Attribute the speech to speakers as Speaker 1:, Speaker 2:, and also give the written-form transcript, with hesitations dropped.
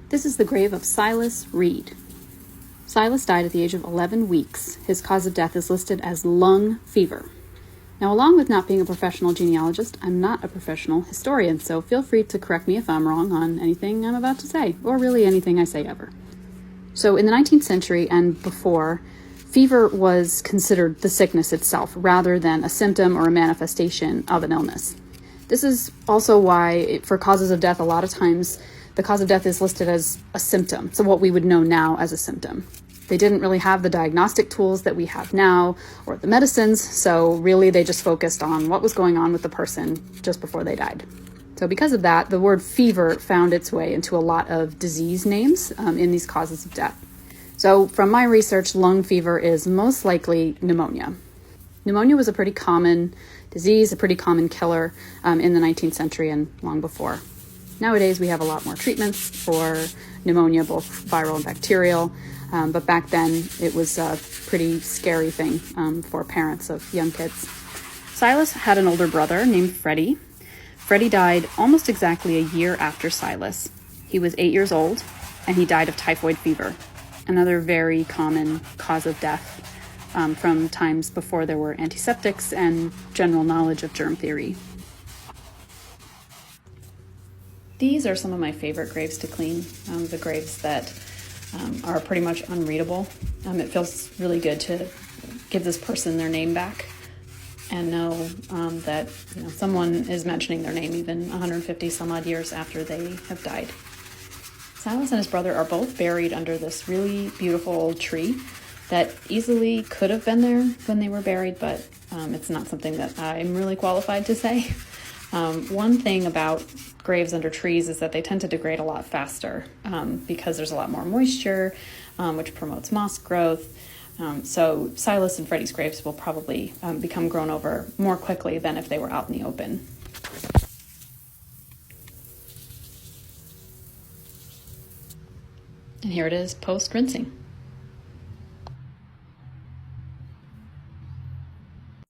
Speaker 1: This is the grave of Silas Reed. Silas died at the age of 11 weeks. His cause of death is listed as lung fever. Now, along with not being a professional genealogist, I'm not a professional historian, so feel free to correct me if I'm wrong on anything I'm about to say, or really anything I say ever. So in the 19th century and before, fever was considered the sickness itself rather than a symptom or a manifestation of an illness. This is also why, for causes of death, a lot of times the cause of death is listed as a symptom, so what we would know now as a symptom. They didn't really have the diagnostic tools that we have now or the medicines, so really they just focused on what was going on with the person just before they died. So because of that, the word fever found its way into a lot of disease names in these causes of death. So from my research, lung fever is most likely pneumonia. Pneumonia was a pretty common disease, a pretty common killer in the 19th century and long before. Nowadays, we have a lot more treatments for pneumonia, both viral and bacterial, but back then it was a pretty scary thing for parents of young kids. Silas had an older brother named Freddie. Freddie died almost exactly a year after Silas. He was 8 years old, and he died of typhoid fever, another very common cause of death from times before there were antiseptics and general knowledge of germ theory. These are some of my favorite graves to clean, the graves that are pretty much unreadable. It feels really good to give this person their name back and know that someone is mentioning their name even 150 some odd years after they have died. Silas and his brother are both buried under this really beautiful old tree that easily could have been there when they were buried, but it's not something that I'm really qualified to say. One thing about graves under trees is that they tend to degrade a lot faster because there's a lot more moisture, which promotes moss growth. So Silas and Freddie's graves will probably become grown over more quickly than if they were out in the open. And here it is post-rinsing.